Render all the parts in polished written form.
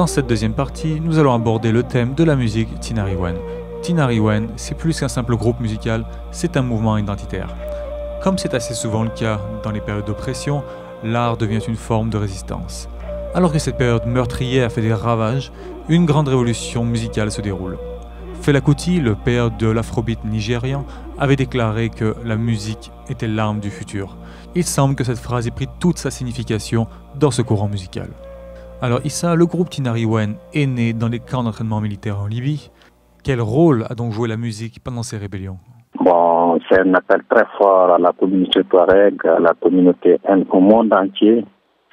Dans cette deuxième partie, nous allons aborder le thème de la musique Tinariwen. Tinariwen, c'est plus qu'un simple groupe musical, c'est un mouvement identitaire. Comme c'est assez souvent le cas dans les périodes d'oppression, l'art devient une forme de résistance. Alors que cette période meurtrière a fait des ravages, une grande révolution musicale se déroule. Fela Kuti, le père de l'afrobeat nigérian, avait déclaré que la musique était l'arme du futur. Il semble que cette phrase ait pris toute sa signification dans ce courant musical. Alors Issa, le groupe Tinariwen est né dans les camps d'entraînement militaire en Libye. Quel rôle a donc joué la musique pendant ces rébellions? Bon, c'est un appel très fort à la communauté Touareg, à la communauté au monde entier.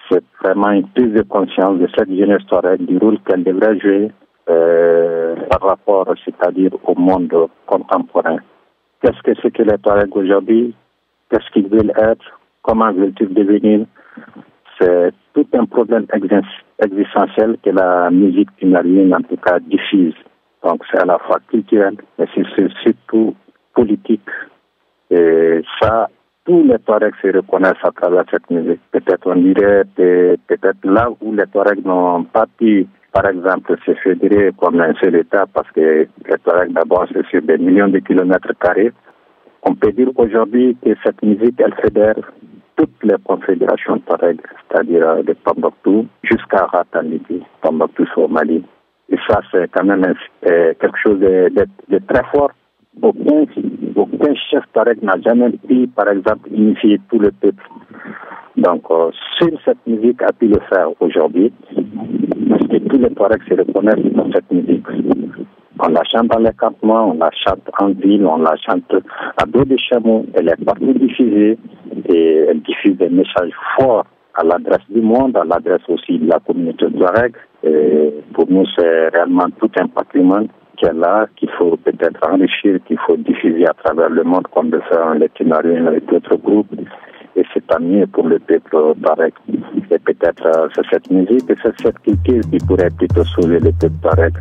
C'est vraiment une prise de conscience de cette jeunesse Touareg, du rôle qu'elle devrait jouer par rapport, c'est-à-dire au monde contemporain. Qu'est-ce que c'est que les Touaregs aujourd'hui? Qu'est-ce qu'ils veulent être? Comment veulent-ils devenir? C'est tout un problème existentiel que la musique tinarienne, en tout cas, diffuse. Donc, c'est à la fois culturel, mais c'est surtout politique. Et ça, tous les Touaregs se reconnaissent à travers cette musique. Peut-être on dirait, peut-être là où les Touaregs n'ont pas pu, par exemple, se fédérer comme un seul État, parce que les Touaregs, d'abord, c'est sur des millions de kilomètres carrés. On peut dire aujourd'hui que cette musique, elle fédère toutes les confédérations Touareg, c'est-à-dire de Tombouctou jusqu'à Rat en Libye, Tombouctou au Mali. Et ça, c'est quand même quelque chose de très fort. Aucun chef Touareg n'a jamais pu, par exemple, unifier tout le peuple. Donc, seule cette musique a pu le faire aujourd'hui, parce que tous les Touaregs se reconnaissent dans cette musique. On la chante dans les campements, on la chante en ville, on la chante à dos de chameau. Elle est partout diffusée et elle diffuse des messages forts à l'adresse du monde, à l'adresse aussi de la communauté Touareg. Et pour nous, c'est réellement tout un patrimoine qui est là, qu'il faut peut-être enrichir, qu'il faut diffuser à travers le monde, comme le fait les Tinariens avec d'autres groupes. Et c'est pas mieux pour le peuple Touareg. Et peut-être c'est cette musique et c'est cette culture qui pourrait plutôt sauver le peuple Touareg.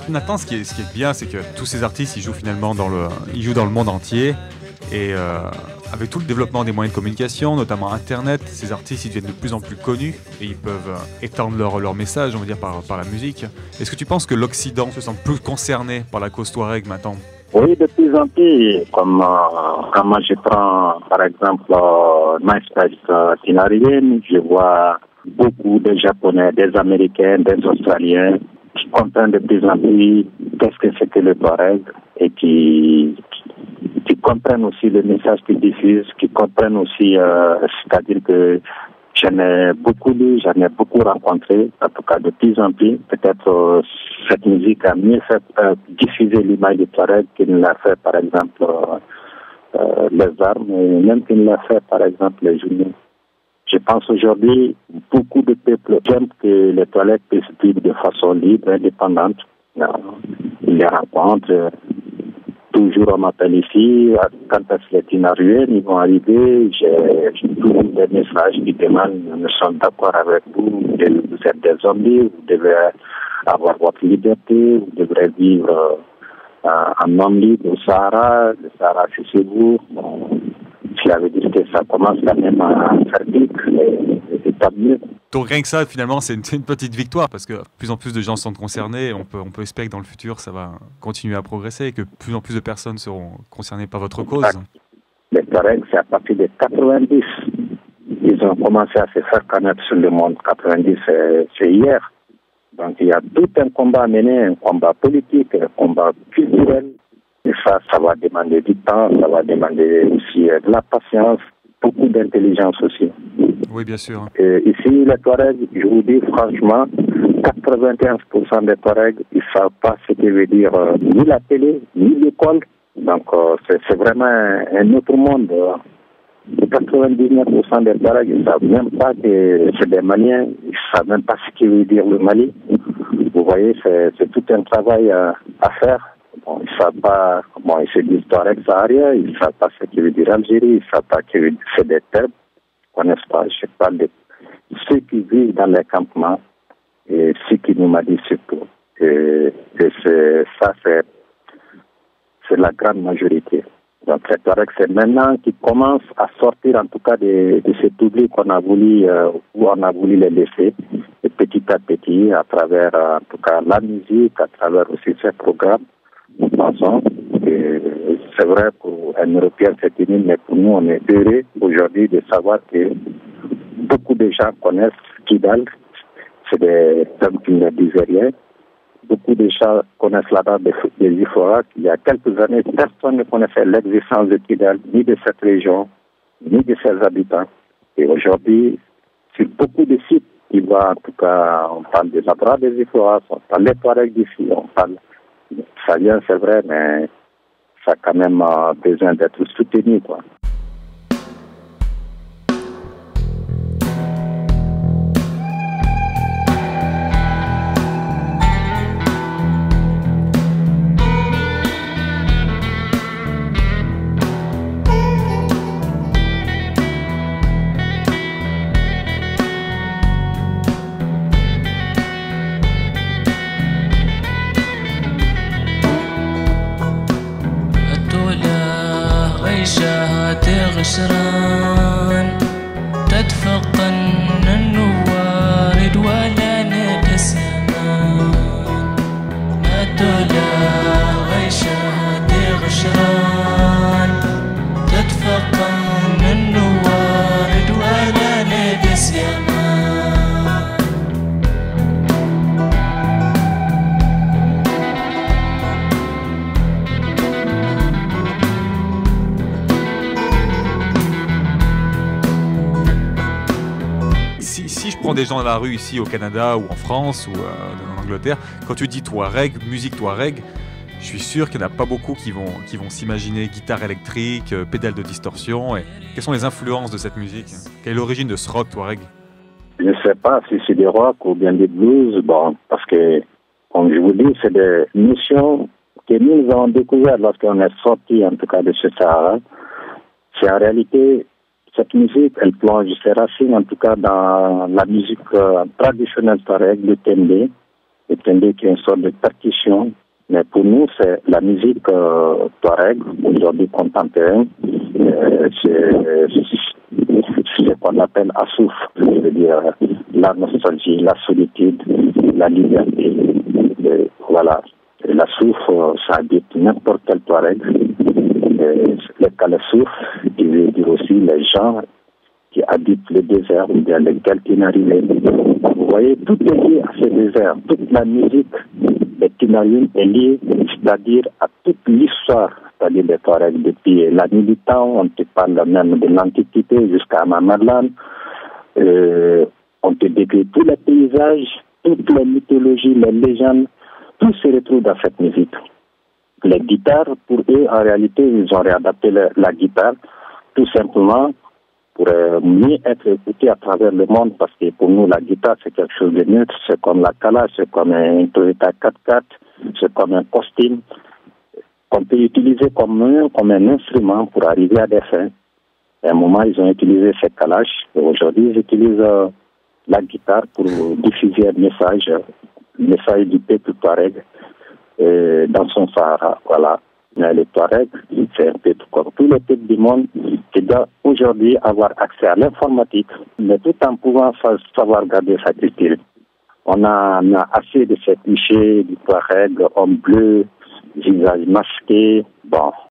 Maintenant, ce qui est bien, c'est que tous ces artistes, ils jouent finalement dans le monde entier. Et avec tout le développement des moyens de communication, notamment Internet, ces artistes ils deviennent de plus en plus connus et ils peuvent étendre leur message, on va dire, par la musique. Est-ce que tu penses que l'Occident se sent plus concerné par la cause Touareg maintenant? Oui, de plus en plus. Comme quand moi je prends, par exemple, MySpace Tinarienne, je vois beaucoup de Japonais, des Américains, des Australiens qui comprennent de plus en plus qu'est-ce que c'est que le Touareg et qui comprennent aussi le message qu'ils diffusent, qui comprennent aussi, c'est-à-dire que j'en ai beaucoup lu, j'en ai beaucoup rencontré, en tout cas de plus en plus. Peut-être cette musique a mieux fait diffuser l'image du Touareg qu'il ne l'a fait, par exemple, les armes, et même qu'il ne l'a fait, par exemple, les journaux. Je pense aujourd'hui, beaucoup de peuples aiment que les Touaregs puissent vivre de façon libre, indépendante. Ils les rencontrent. Toujours on m'appelle ici, quand est-ce que les Tinariens ils vont arriver, j'ai toujours des messages qui demandent, nous sommes d'accord avec vous, vous êtes des hommes libres, vous devez avoir votre liberté, vous devrez vivre en homme libre au Sahara, le Sahara c'est chez vous. Bon, cela veut dire que ça commence quand même à faire vite, et tant mieux. Donc rien que ça, finalement, c'est une petite victoire parce que de plus en plus de gens sont concernés. On peut espérer que dans le futur, ça va continuer à progresser et que plus en plus de personnes seront concernées par votre cause. Les Touaregs, c'est à partir de 90. Ils ont commencé à se faire connaître sur le monde. 90, c'est hier. Donc il y a tout un combat à mener, un combat politique, un combat culturel. Et ça va demander du temps, ça va demander aussi de la patience. beaucoup d'intelligence aussi. Oui, bien sûr. Et ici, les Touaregs, je vous dis franchement, 95% des Touaregs, ils ne savent pas ce que veut dire ni la télé, ni l'école. Donc, c'est vraiment un autre monde. 99% des Touaregs, ils ne savent même pas que c'est des Maliens, ils ne savent même pas ce que veut dire le Mali. Vous voyez, c'est tout un travail à faire. Bon, ils ne savent pas, bon, ils se disent Touareg sahariens, ils ne savent pas ce que veut dire Algérie, ils ne savent pas que c'est des termes, ils ne connaissent pas. Je parle de ceux qui vivent dans les campements et ceux qui nous m'a dit surtout. Et c'est la grande majorité. Donc, les Touaregs, c'est maintenant qu'ils commencent à sortir, en tout cas, de cet oubli qu'on a voulu, où on a voulu les laisser, et petit à petit, à travers, en tout cas, la musique, à travers aussi ces programmes. Nous pensons que c'est vrai pour un Européen, c'est une, mais pour nous, on est heureux aujourd'hui de savoir que beaucoup de gens connaissent Kidal. C'est des hommes qui ne disaient rien. Beaucoup de gens connaissent là-bas des Ifora. Il y a quelques années, personne ne connaissait l'existence de Kidal, ni de cette région, ni de ses habitants. Et aujourd'hui, sur beaucoup de sites, il va, en tout cas, on parle des Labras des Ifora, on parle des Touaregs d'ici, on parle. Ça vient, c'est vrai, mais ça a quand même besoin d'être soutenu, quoi. غشران تدفقن النوارد ولا نجس يمان ما تلا غيشات غشران تدفقن النوارد ولا نجس يمان Si je prends des gens dans la rue ici au Canada ou en France ou en Angleterre, quand tu dis Touareg, musique Touareg, je suis sûr qu'il n'y en a pas beaucoup qui vont s'imaginer guitare électrique, pédale de distorsion. Et quelles sont les influences de cette musique? Quelle est l'origine de ce rock Touareg? Je ne sais pas si c'est des rock ou bien des blues, bon, parce que, comme je vous dis, c'est des notions que nous avons découvertes lorsqu'on est sorti, en tout cas, de ce Sahara. C'est en réalité, cette musique, elle plonge ses racines, en tout cas, dans la musique traditionnelle Touareg, le tendé. Le tendé qui est une sorte de percussion. Mais pour nous, c'est la musique Touareg, aujourd'hui contemporaine. C'est ce qu'on appelle Assouf, je veux dire la nostalgie, la solitude, la liberté. Et voilà. Et l'Assouf, ça habite n'importe quel Touareg. Les Kalessouf, qui veut dire aussi les gens qui habitent le désert ou bien les Galtinariens. Vous voyez, tout est lié à ce désert. Toute la musique des Tinariens est liée, c'est-à-dire à toute l'histoire, c'est-à-dire des Touaregs depuis la nuit du temps, on te parle même de l'Antiquité jusqu'à Mamadlan. On te décrit tous les paysages, toutes les mythologies, les légendes, tout se retrouve dans cette musique. Les guitares, pour eux, en réalité, ils ont réadapté la guitare, tout simplement pour mieux être écouté à travers le monde, parce que pour nous, la guitare, c'est quelque chose de neutre, c'est comme la Kala, c'est comme un Toyota 4x4, c'est comme un costume, qu'on peut utiliser comme un instrument pour arriver à des fins. À un moment, ils ont utilisé ces calaches, et aujourd'hui, ils utilisent la guitare pour diffuser un message du peuple Touareg dans son Sahara. Voilà. Mais les Touaregs, c'est un peuple comme tous les peuples du monde qui doit aujourd'hui avoir accès à l'informatique, mais tout en pouvant savoir garder sa culture. On a assez de ces clichés du Touareg, homme bleu, visage masqué. Bon,